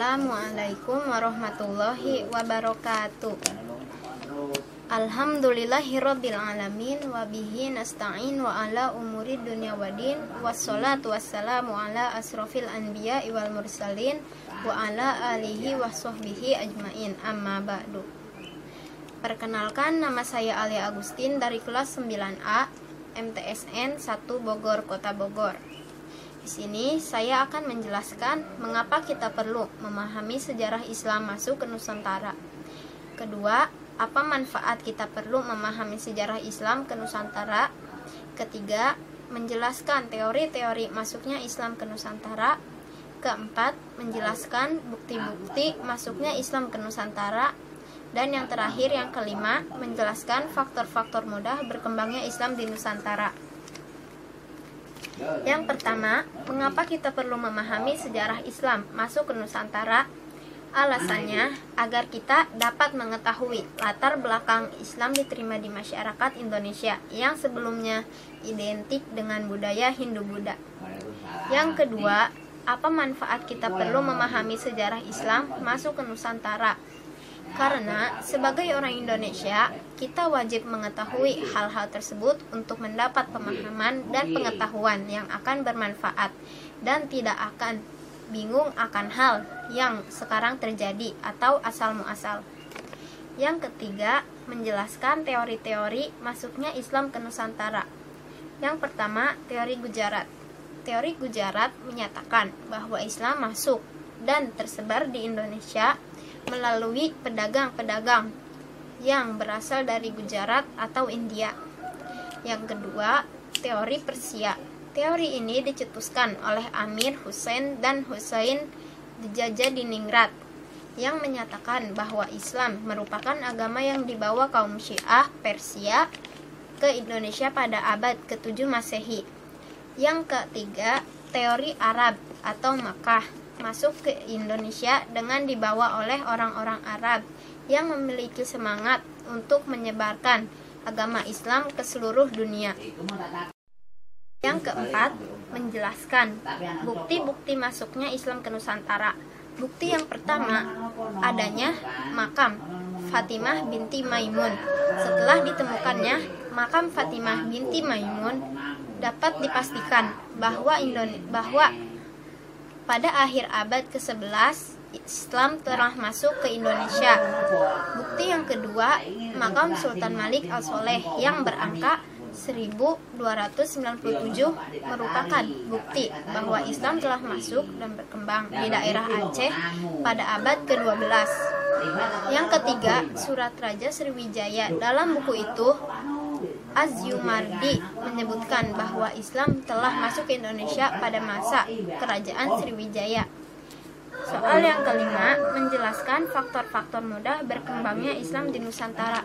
Assalamualaikum warahmatullahi wabarakatuh. Alhamdulillahirabbil alamin wa bihi nasta'in wa ala umuri dunya waddin wassalatu wassalamu ala asrofil anbiya'i wal mursalin wa ala alihi wa sahbihi ajmain, amma ba'du. Perkenalkan, nama saya Alia Agustin dari kelas 9A MTSN 1 Bogor, Kota Bogor. Di sini saya akan menjelaskan mengapa kita perlu memahami sejarah Islam masuk ke Nusantara. Kedua, apa manfaat kita perlu memahami sejarah Islam ke Nusantara. Ketiga, menjelaskan teori-teori masuknya Islam ke Nusantara. Keempat, menjelaskan bukti-bukti masuknya Islam ke Nusantara. Dan yang terakhir, yang kelima, menjelaskan faktor-faktor mudah berkembangnya Islam di Nusantara. Yang pertama, mengapa kita perlu memahami sejarah Islam masuk ke Nusantara? Alasannya, agar kita dapat mengetahui latar belakang Islam diterima di masyarakat Indonesia yang sebelumnya identik dengan budaya Hindu-Buddha. Yang kedua, apa manfaat kita perlu memahami sejarah Islam masuk ke Nusantara? Karena sebagai orang Indonesia, kita wajib mengetahui hal-hal tersebut untuk mendapat pemahaman dan pengetahuan yang akan bermanfaat dan tidak akan bingung akan hal yang sekarang terjadi atau asal muasal. Yang ketiga, menjelaskan teori-teori masuknya Islam ke Nusantara. Yang pertama, teori Gujarat. Teori Gujarat menyatakan bahwa Islam masuk dan tersebar di Indonesia melalui pedagang-pedagang yang berasal dari Gujarat atau India. Yang kedua, teori Persia. Teori ini dicetuskan oleh Amir Hussein dan Hussein Djajadiningrat yang menyatakan bahwa Islam merupakan agama yang dibawa kaum Syiah Persia ke Indonesia pada abad ke-7 Masehi. Yang ketiga, teori Arab atau Makkah masuk ke Indonesia dengan dibawa oleh orang-orang Arab yang memiliki semangat untuk menyebarkan agama Islam ke seluruh dunia. Yang keempat, menjelaskan bukti-bukti masuknya Islam ke Nusantara. Bukti yang pertama, adanya makam Fatimah binti Maimun. Setelah ditemukannya makam Fatimah binti Maimun, dapat dipastikan bahwa pada akhir abad ke-11 Islam telah masuk ke Indonesia. Bukti yang kedua, makam Sultan Malik Al-Soleh yang berangka 1297 merupakan bukti bahwa Islam telah masuk dan berkembang di daerah Aceh pada abad ke-12. Yang ketiga, Surat Raja Sriwijaya. Dalam buku itu, Az-Zumardi menyebutkan bahwa Islam telah masuk ke Indonesia pada masa Kerajaan Sriwijaya. Soal yang kelima, menjelaskan faktor-faktor mudah berkembangnya Islam di Nusantara.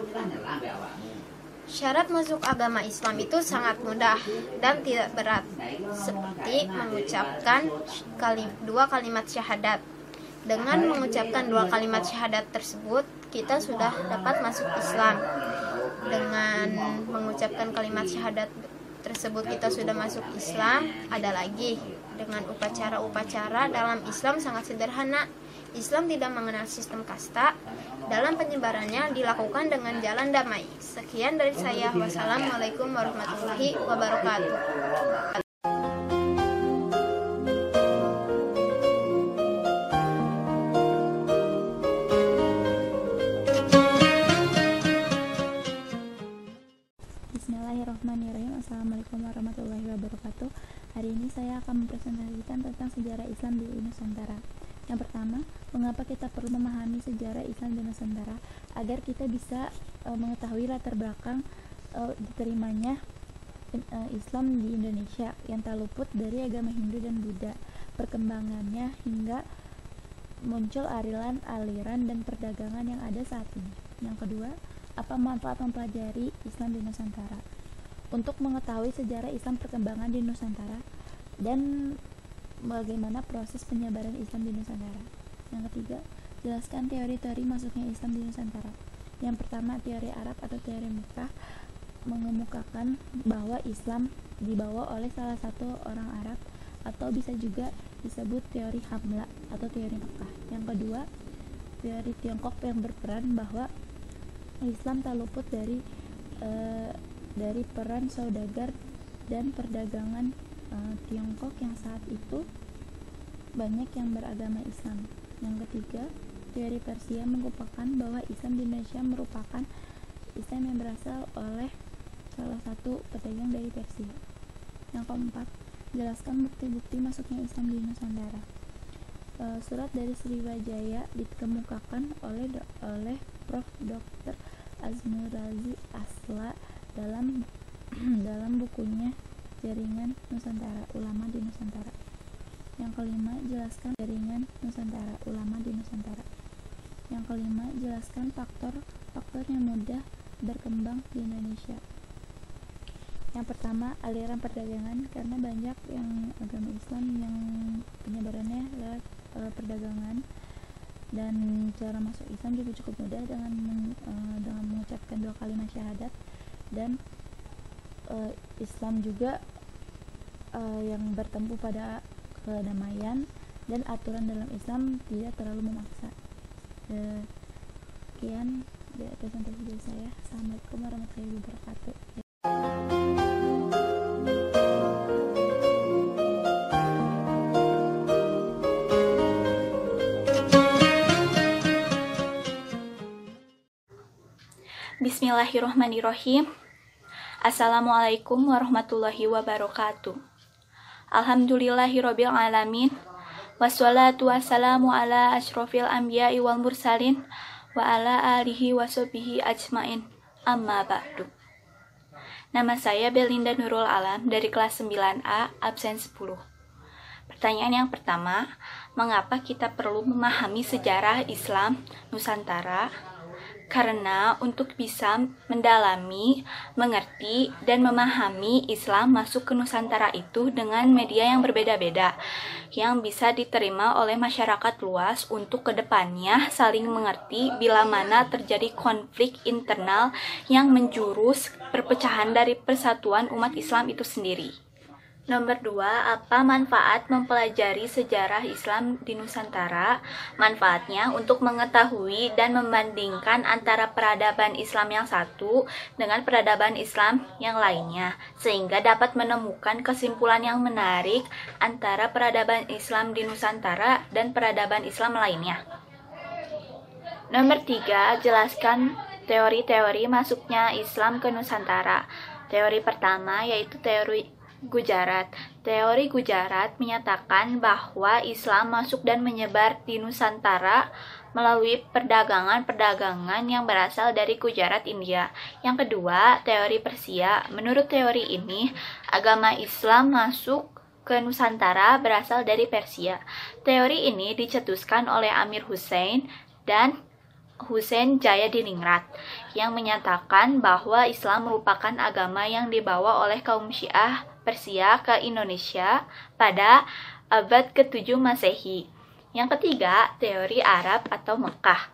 Syarat masuk agama Islam itu sangat mudah dan tidak berat, seperti mengucapkan dua kalimat syahadat. Dengan mengucapkan dua kalimat syahadat tersebut, kita sudah dapat masuk Islam. Dengan mengucapkan kalimat syahadat tersebut kita sudah masuk Islam. Ada lagi, dengan upacara-upacara dalam Islam sangat sederhana. Islam tidak mengenal sistem kasta. Dalam penyebarannya dilakukan dengan jalan damai. Sekian dari saya. Wassalamualaikum warahmatullahi wabarakatuh. Bismillahirrahmanirrahim. Assalamualaikum warahmatullahi wabarakatuh. Hari ini saya akan mempresentasikan tentang sejarah Islam di Nusantara. Yang pertama, mengapa kita perlu memahami sejarah Islam di Nusantara agar kita bisa mengetahui latar belakang diterimanya Islam di Indonesia yang tak luput dari agama Hindu dan Buddha, perkembangannya hingga muncul aliran dan perdagangan yang ada saat ini. Yang kedua, apa manfaat mempelajari Islam di Nusantara? Untuk mengetahui sejarah Islam perkembangan di Nusantara dan bagaimana proses penyebaran Islam di Nusantara. Yang ketiga, jelaskan teori-teori masuknya Islam di Nusantara. Yang pertama, teori Arab atau teori Mekah mengemukakan bahwa Islam dibawa oleh salah satu orang Arab, atau bisa juga disebut teori Hamla atau teori Mekah. Yang kedua, teori Tiongkok yang berperan bahwa Islam tak luput dari peran saudagar dan perdagangan Tiongkok yang saat itu banyak yang beragama Islam. Yang ketiga, teori Persia mengupakan bahwa Islam di Indonesia merupakan Islam yang berasal oleh salah satu pedagang dari Persia. Yang keempat, jelaskan bukti-bukti masuknya Islam di Nusantara. Surat dari Sriwijaya dikemukakan oleh Prof. Dr. Azmurazi Asla dalam bukunya Jaringan Nusantara Ulama di Nusantara. Yang kelima, jelaskan jaringan Nusantara Ulama di Nusantara. Yang kelima, jelaskan faktor yang mudah berkembang di Indonesia. Yang pertama, aliran perdagangan, karena banyak yang agama Islam yang penyebarannya lewat perdagangan, dan cara masuk Islam juga cukup mudah dengan mengucapkan 2 kalimat syahadat, dan Islam juga yang bertempu pada kedamaian, dan aturan dalam Islam tidak terlalu memaksa. Sekian presentasi dari saya. Assalamualaikum warahmatullahi wabarakatuh. Bismillahirrahmanirrahim. Assalamualaikum warahmatullahi wabarakatuh. Alhamdulillahirabbil alamin. Wassalatu wassalamu ala asyrofil anbiya'i wal mursalin wa ala alihi washabihi ajmain. Amma ba'du. Nama saya Belinda Nurul Alam dari kelas 9A absen 10. Pertanyaan yang pertama, mengapa kita perlu memahami sejarah Islam Nusantara? Karena untuk bisa mendalami, mengerti, dan memahami Islam masuk ke Nusantara itu dengan media yang berbeda-beda, yang bisa diterima oleh masyarakat luas untuk kedepannya saling mengerti bila mana terjadi konflik internal yang menjurus perpecahan dari persatuan umat Islam itu sendiri. Nomor 2, apa manfaat mempelajari sejarah Islam di Nusantara? Manfaatnya untuk mengetahui dan membandingkan antara peradaban Islam yang satu dengan peradaban Islam yang lainnya, sehingga dapat menemukan kesimpulan yang menarik antara peradaban Islam di Nusantara dan peradaban Islam lainnya. Nomor 3, jelaskan teori-teori masuknya Islam ke Nusantara. Teori pertama yaitu teori Gujarat. Teori Gujarat menyatakan bahwa Islam masuk dan menyebar di Nusantara melalui perdagangan yang berasal dari Gujarat, India. Yang kedua, teori Persia. Menurut teori ini, agama Islam masuk ke Nusantara berasal dari Persia. Teori ini dicetuskan oleh Amir Hussein dan Husain Jayadiningrat yang menyatakan bahwa Islam merupakan agama yang dibawa oleh kaum Syiah Persia ke Indonesia pada abad ke-7 Masehi. Yang ketiga, teori Arab atau Mekah.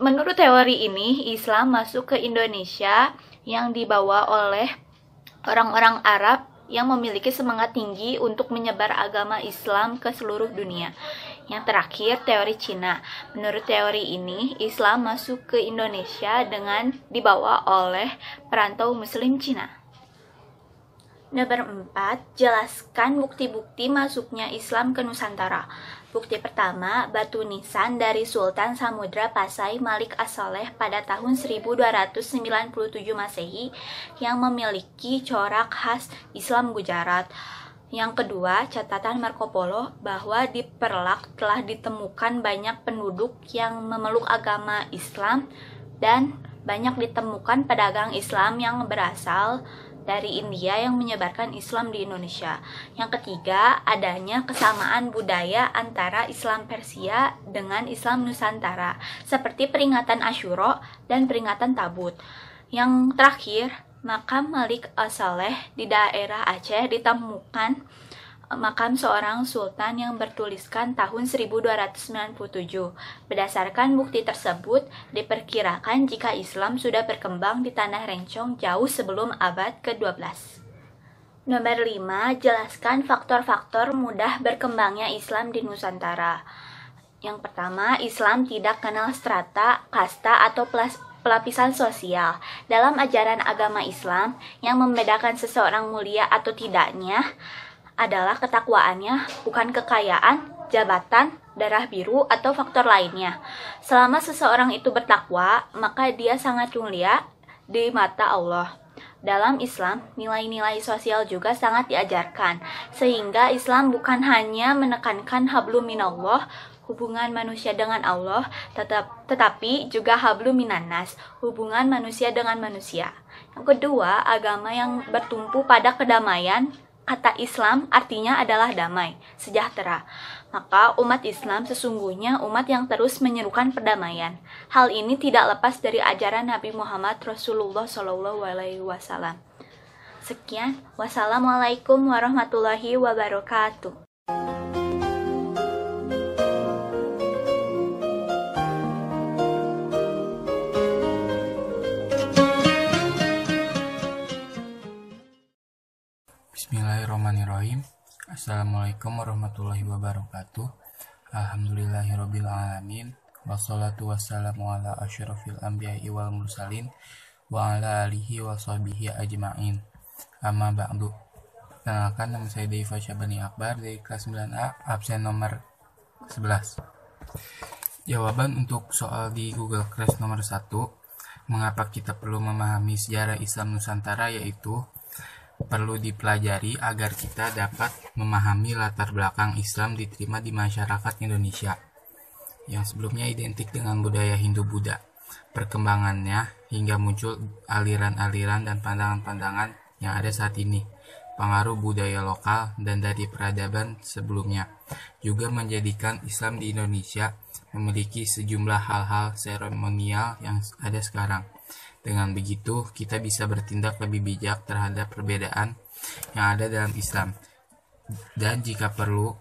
Menurut teori ini, Islam masuk ke Indonesia yang dibawa oleh orang-orang Arab yang memiliki semangat tinggi untuk menyebar agama Islam ke seluruh dunia. Yang terakhir, teori Cina. Menurut teori ini, Islam masuk ke Indonesia dengan dibawa oleh perantau Muslim Cina. Nomor 4, jelaskan bukti-bukti masuknya Islam ke Nusantara. Bukti pertama, batu nisan dari Sultan Samudra Pasai Malik As-Saleh pada tahun 1297 Masehi yang memiliki corak khas Islam Gujarat. Yang kedua, catatan Marco Polo bahwa di Perlak telah ditemukan banyak penduduk yang memeluk agama Islam dan banyak ditemukan pedagang Islam yang berasal dari India yang menyebarkan Islam di Indonesia. Yang ketiga, adanya kesamaan budaya antara Islam Persia dengan Islam Nusantara, seperti peringatan Asyura dan peringatan Tabut. Yang terakhir, makam Malik As-Saleh di daerah Aceh ditemukan makam seorang sultan yang bertuliskan tahun 1297. Berdasarkan bukti tersebut, diperkirakan jika Islam sudah berkembang di tanah Rencong jauh sebelum abad ke-12. Nomor 5, jelaskan faktor-faktor mudah berkembangnya Islam di Nusantara. Yang pertama, Islam tidak kenal strata, kasta, atau pelapisan sosial. Dalam ajaran agama Islam, yang membedakan seseorang mulia atau tidaknya adalah ketakwaannya, bukan kekayaan, jabatan, darah biru, atau faktor lainnya. Selama seseorang itu bertakwa, maka dia sangat mulia di mata Allah. Dalam Islam, nilai-nilai sosial juga sangat diajarkan, sehingga Islam bukan hanya menekankan hablum minallah, hubungan manusia dengan Allah, tetapi juga hablum minannas, hubungan manusia dengan manusia. Yang kedua, agama yang bertumpu pada kedamaian. Kata Islam artinya adalah damai, sejahtera. Maka umat Islam sesungguhnya umat yang terus menyerukan perdamaian. Hal ini tidak lepas dari ajaran Nabi Muhammad Rasulullah SAW. Sekian, wassalamualaikum warahmatullahi wabarakatuh. Bismillahirrahmanirrahim. Assalamualaikum warahmatullahi wabarakatuh. Alhamdulillahirabbil alamin. Wassalatu wassalamu ala asyrofil anbiya'i wal mursalin wa ala alihi wa sahbihi ajma'in. Amma ba'du. Perkenalkan, nama saya Deifa Syabani Akbar dari kelas 9A, absen nomor 11. Jawaban untuk soal di Google Class nomor 1, mengapa kita perlu memahami sejarah Islam Nusantara, yaitu perlu dipelajari agar kita dapat memahami latar belakang Islam diterima di masyarakat Indonesia yang sebelumnya identik dengan budaya Hindu-Buddha. Perkembangannya hingga muncul aliran-aliran dan pandangan-pandangan yang ada saat ini, pengaruh budaya lokal dan dari peradaban sebelumnya, juga menjadikan Islam di Indonesia memiliki sejumlah hal-hal seremonial yang ada sekarang. Dengan begitu, kita bisa bertindak lebih bijak terhadap perbedaan yang ada dalam Islam. Dan jika perlu,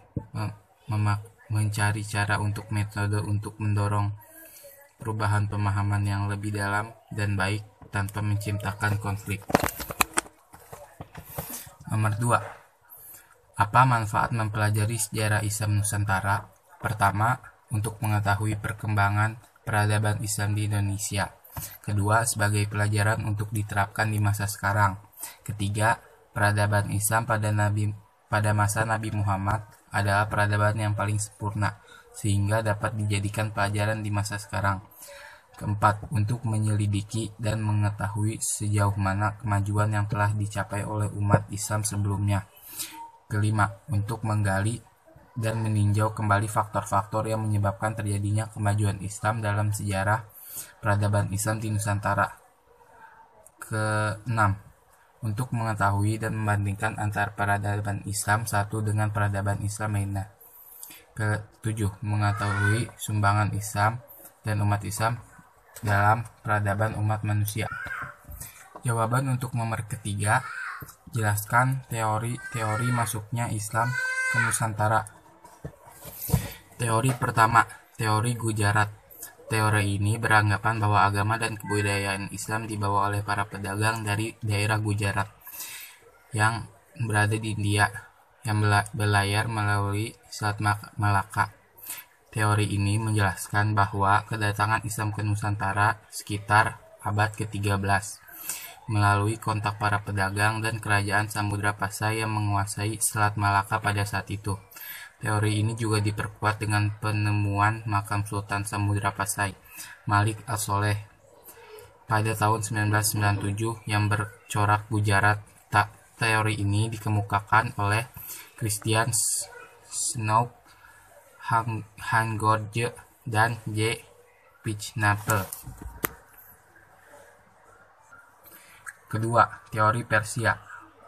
mencari cara untuk metode untuk mendorong perubahan pemahaman yang lebih dalam dan baik tanpa menciptakan konflik. Nomor 2. Apa manfaat mempelajari sejarah Islam Nusantara? Pertama, untuk mengetahui perkembangan peradaban Islam di Indonesia. Kedua, sebagai pelajaran untuk diterapkan di masa sekarang. Ketiga, peradaban Islam pada masa Nabi Muhammad adalah peradaban yang paling sempurna, sehingga dapat dijadikan pelajaran di masa sekarang. Keempat, untuk menyelidiki dan mengetahui sejauh mana kemajuan yang telah dicapai oleh umat Islam sebelumnya. Kelima, untuk menggali dan meninjau kembali faktor-faktor yang menyebabkan terjadinya kemajuan Islam dalam sejarah peradaban Islam di Nusantara. Keenam, untuk mengetahui dan membandingkan antara peradaban Islam satu dengan peradaban Islam lainnya. Ketujuh, mengetahui sumbangan Islam dan umat Islam dalam peradaban umat manusia. Jawaban untuk nomor ketiga, jelaskan teori masuknya Islam ke Nusantara. Teori pertama, teori Gujarat. Teori ini beranggapan bahwa agama dan kebudayaan Islam dibawa oleh para pedagang dari daerah Gujarat yang berada di India, yang berlayar melalui Selat Malaka. Teori ini menjelaskan bahwa kedatangan Islam ke Nusantara sekitar abad ke-13 melalui kontak para pedagang dan kerajaan Samudra Pasai yang menguasai Selat Malaka pada saat itu. Teori ini juga diperkuat dengan penemuan makam Sultan Samudra Pasai, Malik As-Soleh, pada tahun 1997 yang bercorak Gujarat. Teori ini dikemukakan oleh Christian Snow, Hangorje, dan J. Pichnapel. Kedua, teori Persia.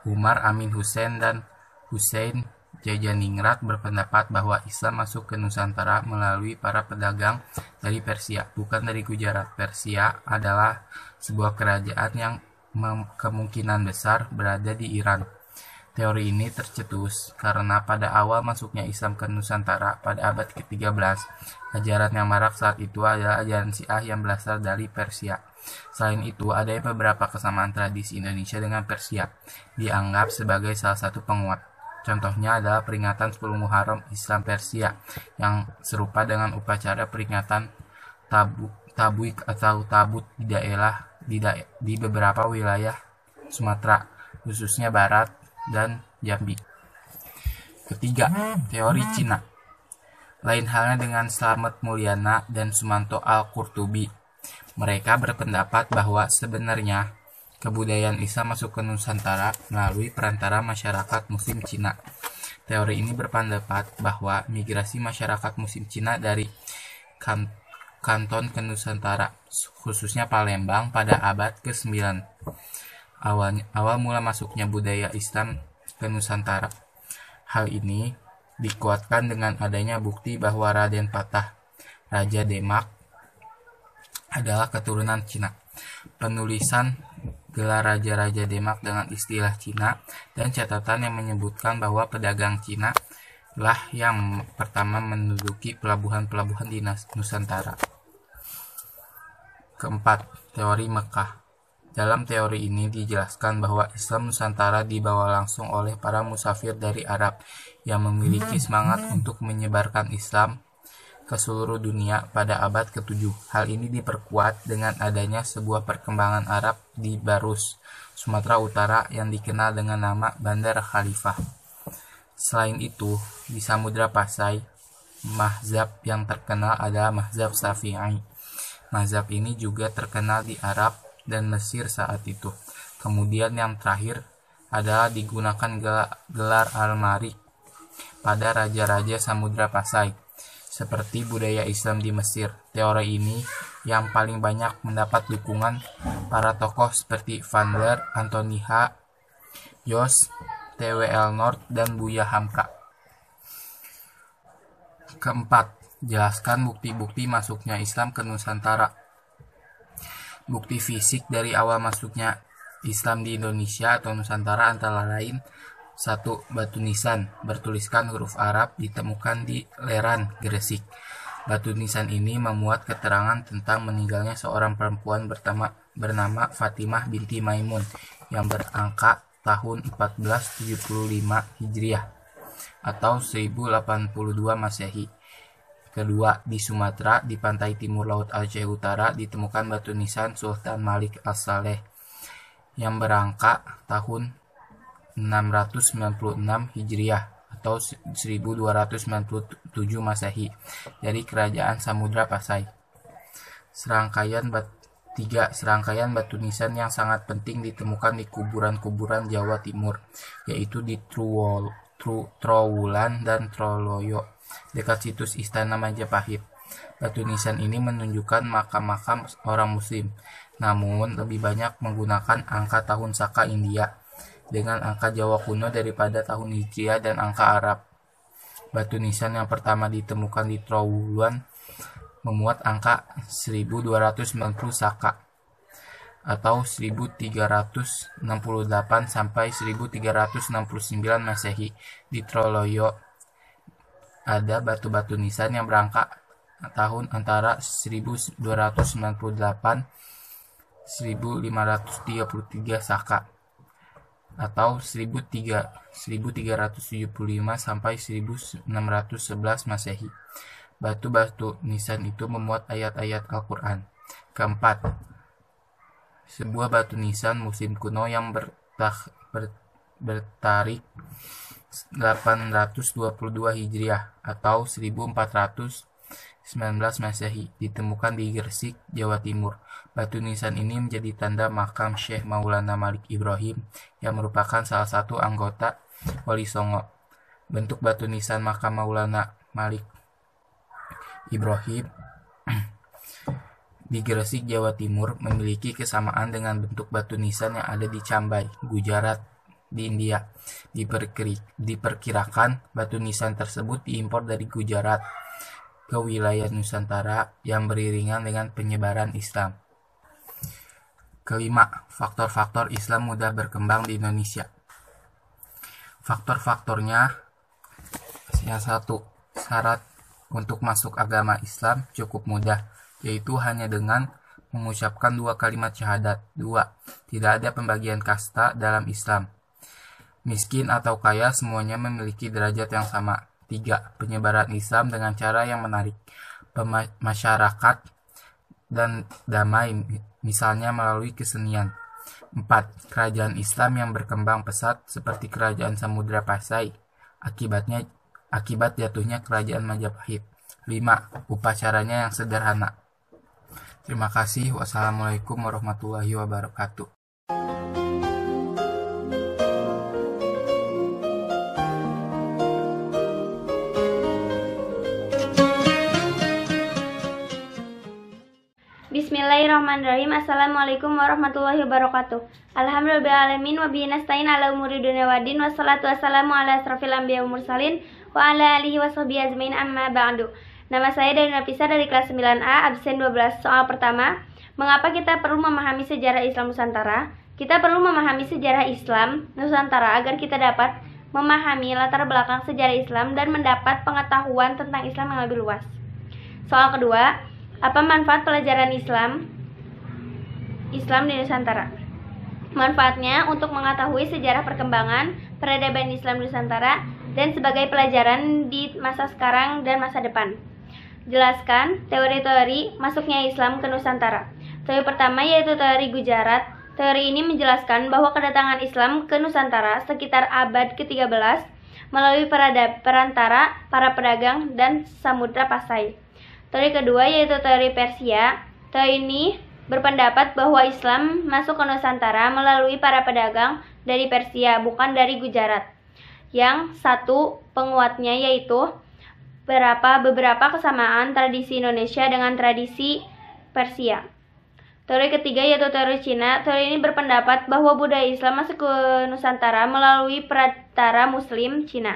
Umar Amin Hussein dan Hussein Jajaningrat berpendapat bahwa Islam masuk ke Nusantara melalui para pedagang dari Persia, bukan dari Gujarat. Persia adalah sebuah kerajaan yang kemungkinan besar berada di Iran. Teori ini tercetus karena pada awal masuknya Islam ke Nusantara pada abad ke-13, ajaran yang marak saat itu adalah ajaran Syiah yang berasal dari Persia. Selain itu, ada beberapa kesamaan tradisi Indonesia dengan Persia, dianggap sebagai salah satu penguat. Contohnya adalah peringatan 10 Muharram Islam Persia, yang serupa dengan upacara peringatan Tabuik atau Tabut di beberapa wilayah Sumatera, khususnya Barat dan Jambi. Ketiga, teori Cina. Lain halnya dengan Slamet Mulyana dan Sumanto Al-Qurtubi. Mereka berpendapat bahwa sebenarnya kebudayaan Islam masuk ke Nusantara melalui perantara masyarakat Muslim Cina. Teori ini berpendapat bahwa migrasi masyarakat Muslim Cina dari Kanton ke Nusantara, khususnya Palembang, pada abad ke-9. Awal mula masuknya budaya Islam ke Nusantara. Hal ini dikuatkan dengan adanya bukti bahwa Raden Patah, Raja Demak, adalah keturunan Cina. Penulisan gelar Raja-Raja Demak dengan istilah Cina dan catatan yang menyebutkan bahwa pedagang Cina lah yang pertama menduduki pelabuhan-pelabuhan di Nusantara. Keempat, teori Mekah. Dalam teori ini dijelaskan bahwa Islam Nusantara dibawa langsung oleh para musafir dari Arab yang memiliki semangat untuk menyebarkan Islam ke seluruh dunia pada abad ke-7. Hal ini diperkuat dengan adanya sebuah perkembangan Arab di Barus, Sumatera Utara yang dikenal dengan nama Bandar Khalifah. Selain itu, di Samudra Pasai, mazhab yang terkenal adalah mazhab Syafi'i. Mazhab ini juga terkenal di Arab dan Mesir saat itu. Kemudian yang terakhir adalah digunakan gelar Al-Malik pada raja-raja Samudra Pasai, seperti budaya Islam di Mesir. Teori ini yang paling banyak mendapat dukungan para tokoh seperti Van der, Anthony H. Jos, T.W.L. North, dan Buya Hamka. Keempat, jelaskan bukti-bukti masuknya Islam ke Nusantara. Bukti fisik dari awal masuknya Islam di Indonesia atau Nusantara antara lain: 1. Batu nisan bertuliskan huruf Arab ditemukan di Leran, Gresik. Batu nisan ini memuat keterangan tentang meninggalnya seorang perempuan bernama Fatimah binti Maimun yang berangka tahun 1475 Hijriah atau 1082 Masehi. Kedua, di Sumatera, di pantai timur Laut Aceh Utara, ditemukan batu nisan Sultan Malik As-Saleh yang berangka tahun 696 Hijriah atau 1297 Masehi dari Kerajaan Samudra Pasai. Serangkaian batu nisan yang sangat penting ditemukan di kuburan-kuburan Jawa Timur, yaitu di Trowulan dan Troloyo, dekat situs Istana Majapahit. Batu nisan ini menunjukkan makam-makam orang Muslim, namun lebih banyak menggunakan angka tahun Saka India dengan angka Jawa kuno daripada tahun Hijriah dan angka Arab. Batu nisan yang pertama ditemukan di Trowulan memuat angka 1290 Saka atau 1368 sampai 1369 Masehi. Di Troloyo ada batu-batu nisan yang berangka tahun antara 1298 1533 Saka atau 1375 sampai 1611 Masehi. Batu-batu nisan itu memuat ayat-ayat Al-Quran. Keempat, sebuah batu nisan Muslim kuno yang bertarik 822 Hijriah atau 1419 Masehi, ditemukan di Gresik, Jawa Timur. Batu nisan ini menjadi tanda makam Syekh Maulana Malik Ibrahim yang merupakan salah satu anggota Wali Songo. Bentuk batu nisan makam Maulana Malik Ibrahim di Gresik, Jawa Timur memiliki kesamaan dengan bentuk batu nisan yang ada di Cambai, Gujarat, di India. Diperkirakan batu nisan tersebut diimpor dari Gujarat ke wilayah Nusantara yang beriringan dengan penyebaran Islam. Kelima, faktor-faktor Islam mudah berkembang di Indonesia. Faktor-faktornya, yang satu, syarat untuk masuk agama Islam cukup mudah, yaitu hanya dengan mengucapkan 2 kalimat syahadat. 2. Tidak ada pembagian kasta dalam Islam. Miskin atau kaya semuanya memiliki derajat yang sama. 3. Penyebaran Islam dengan cara yang menarik masyarakat dan damai, misalnya melalui kesenian. 4. Kerajaan Islam yang berkembang pesat seperti Kerajaan Samudra Pasai, akibat jatuhnya Kerajaan Majapahit. 5. Upacaranya yang sederhana. Terima kasih. Wassalamualaikum warahmatullahi wabarakatuh. Bismillahirrahmanirrahim. Assalamualaikum warahmatullahi wabarakatuh. Alhamdulillahirrahmanirrahim. Wa bihi nasta'in ala umuri dunya waddin. Wassalatu wassalamu ala asrofil anbiya wa mursalin wa ala alihi wa sahbihi ajmain, amma ba'du. Nama saya dari Nafisa dari kelas 9A, absen 12. Soal pertama, mengapa kita perlu memahami sejarah Islam Nusantara? Kita perlu memahami sejarah Islam Nusantara agar kita dapat memahami latar belakang sejarah Islam dan mendapat pengetahuan tentang Islam yang lebih luas. Soal kedua, apa manfaat pelajaran Islam di Nusantara? Manfaatnya untuk mengetahui sejarah perkembangan peradaban Islam Nusantara dan sebagai pelajaran di masa sekarang dan masa depan. Jelaskan teori-teori masuknya Islam ke Nusantara. Teori pertama yaitu teori Gujarat. Teori ini menjelaskan bahwa kedatangan Islam ke Nusantara sekitar abad ke-13 melalui perantara para pedagang dan Samudra Pasai. Teori kedua yaitu teori Persia. Teori ini berpendapat bahwa Islam masuk ke Nusantara melalui para pedagang dari Persia, bukan dari Gujarat. Yang satu penguatnya yaitu beberapa kesamaan tradisi Indonesia dengan tradisi Persia. Teori ketiga yaitu teori Cina. Teori ini berpendapat bahwa budaya Islam masuk ke Nusantara melalui perantara Muslim Cina.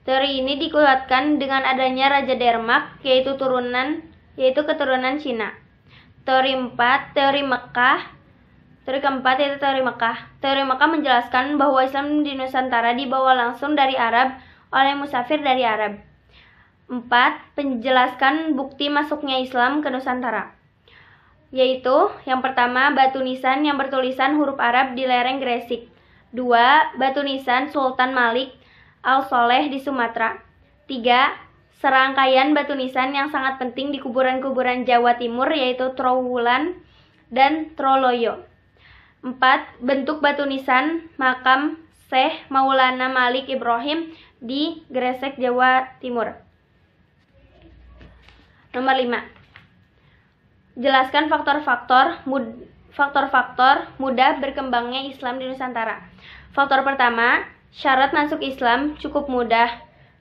Teori ini dikuatkan dengan adanya Raja Dermak, yaitu keturunan Cina. Teori keempat yaitu teori Mekah. Teori Mekah menjelaskan bahwa Islam di Nusantara dibawa langsung dari Arab oleh musafir dari Arab. 4. Penjelaskan bukti masuknya Islam ke Nusantara, yaitu yang pertama batu nisan yang bertulisan huruf Arab di lereng Gresik. 2. Batu nisan Sultan Malik Al-Soleh di Sumatera. 3. Serangkaian batu nisan yang sangat penting di kuburan-kuburan Jawa Timur yaitu Trowulan dan Troloyo. 4. Bentuk batu nisan makam Syekh Maulana Malik Ibrahim di Gresik, Jawa Timur. Nomor 5. Jelaskan faktor-faktor mudah berkembangnya Islam di Nusantara. Faktor pertama, syarat masuk Islam cukup mudah.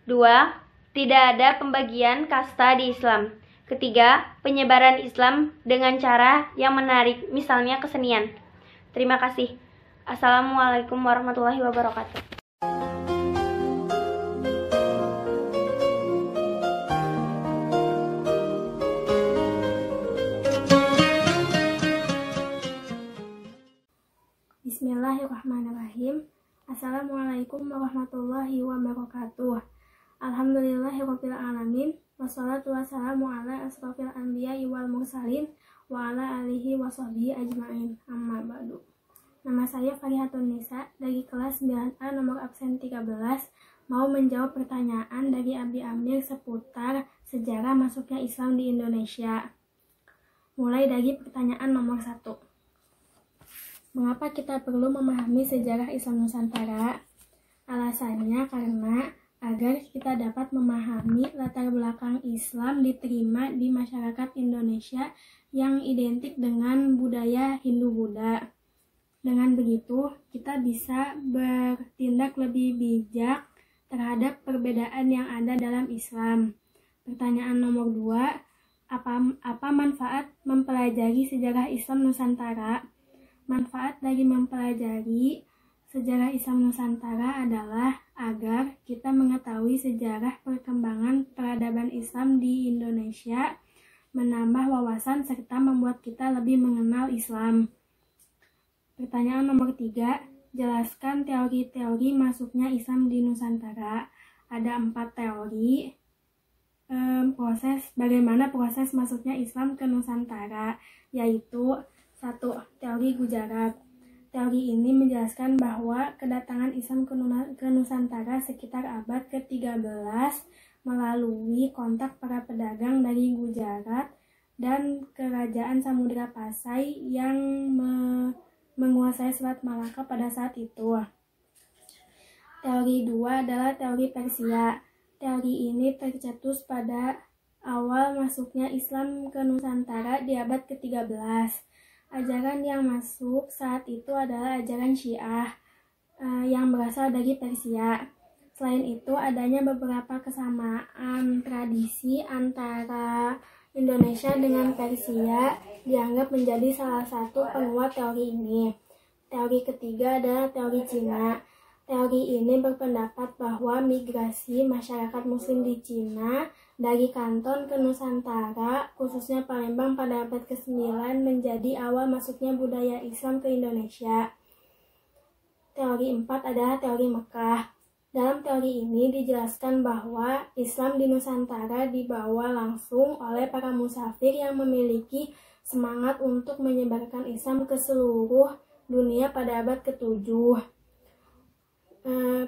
2. Tidak ada pembagian kasta di Islam. Ketiga, penyebaran Islam dengan cara yang menarik, misalnya kesenian. Terima kasih. Assalamualaikum warahmatullahi wabarakatuh. Bismillahirrahmanirrahim. Assalamualaikum warahmatullahi wabarakatuh. Alhamdulillahirabbil alamin. Wassalatu wassalamu ala asrofil anbiya'i wal mursalin wa ala alihi wa sahbihi ajma'in. Amma ba'du. Nama saya Farihatun Nisa dari kelas 9A nomor absen 13, mau menjawab pertanyaan dari Abi Amir seputar sejarah masuknya Islam di Indonesia. Mulai dari pertanyaan nomor 1. Mengapa kita perlu memahami sejarah Islam Nusantara? Alasannya karena agar kita dapat memahami latar belakang Islam diterima di masyarakat Indonesia yang identik dengan budaya Hindu-Buddha. Dengan begitu, kita bisa bertindak lebih bijak terhadap perbedaan yang ada dalam Islam. Pertanyaan nomor 2, apa manfaat mempelajari sejarah Islam Nusantara? Manfaat dari mempelajari sejarah Islam Nusantara adalah agar kita mengetahui sejarah perkembangan peradaban Islam di Indonesia, menambah wawasan serta membuat kita lebih mengenal Islam. Pertanyaan nomor 3, jelaskan teori-teori masuknya Islam di Nusantara. Ada 4 teori. Bagaimana proses masuknya Islam ke Nusantara, yaitu 1. Teori Gujarat. Teori ini menjelaskan bahwa kedatangan Islam ke Nusantara sekitar abad ke-13 melalui kontak para pedagang dari Gujarat dan Kerajaan Samudra Pasai yang menguasai Selat Malaka pada saat itu. Teori 2 adalah teori Persia. Teori ini tercetus pada awal masuknya Islam ke Nusantara di abad ke-13. Ajaran yang masuk saat itu adalah ajaran Syiah yang berasal dari Persia. Selain itu, adanya beberapa kesamaan tradisi antara Indonesia dengan Persia dianggap menjadi salah satu penguat teori ini. Teori ketiga adalah teori Cina. Teori ini berpendapat bahwa migrasi masyarakat Muslim di Cina dari Kanton ke Nusantara, khususnya Palembang pada abad ke-9 menjadi awal masuknya budaya Islam ke Indonesia. Teori 4 adalah teori Mekah. Dalam teori ini dijelaskan bahwa Islam di Nusantara dibawa langsung oleh para musafir yang memiliki semangat untuk menyebarkan Islam ke seluruh dunia pada abad ke-7.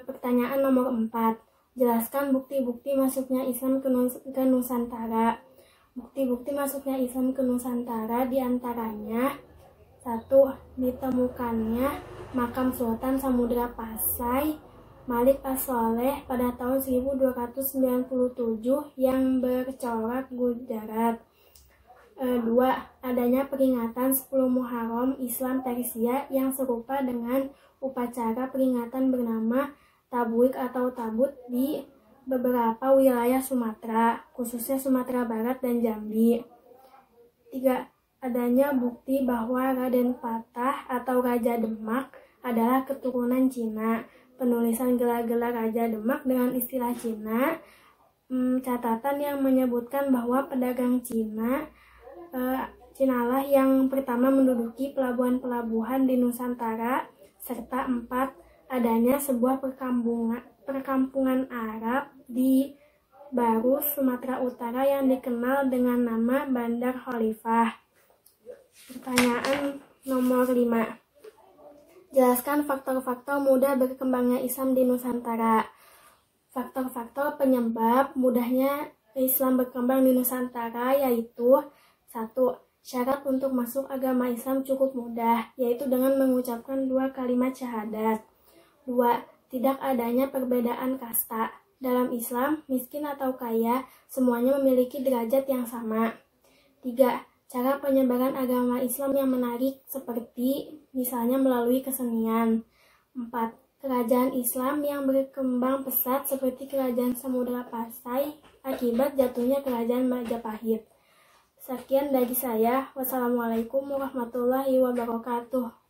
Pertanyaan nomor 4. Jelaskan bukti-bukti masuknya Islam ke Nusantara. Bukti-bukti masuknya Islam ke Nusantara diantaranya 1. Ditemukannya makam Sultan Samudra Pasai Malik As-Soleh pada tahun 1297 yang bercorak Gujarat. 2. Adanya peringatan 10 Muharram Islam Persia yang serupa dengan upacara peringatan bernama Tabwik atau Tabut di beberapa wilayah Sumatera, khususnya Sumatera Barat dan Jambi. 3. Adanya bukti bahwa Raden Patah atau Raja Demak adalah keturunan Cina. Penulisan gelar-gelar Raja Demak dengan istilah Cina. Catatan yang menyebutkan bahwa pedagang Cinalah yang pertama menduduki pelabuhan-pelabuhan di Nusantara, serta 4. Adanya sebuah perkampungan Arab di Barus, Sumatera Utara yang dikenal dengan nama Bandar Khalifah. Pertanyaan nomor 5. Jelaskan faktor-faktor mudah berkembangnya Islam di Nusantara. Faktor-faktor penyebab mudahnya Islam berkembang di Nusantara yaitu 1. Syarat untuk masuk agama Islam cukup mudah, yaitu dengan mengucapkan 2 kalimat syahadat. 2. Tidak adanya perbedaan kasta. Dalam Islam, miskin atau kaya, semuanya memiliki derajat yang sama. 3. Cara penyebaran agama Islam yang menarik seperti misalnya melalui kesenian. 4. Kerajaan Islam yang berkembang pesat seperti Kerajaan Samudra Pasai akibat jatuhnya Kerajaan Majapahit. Sekian dari saya. Wassalamualaikum warahmatullahi wabarakatuh.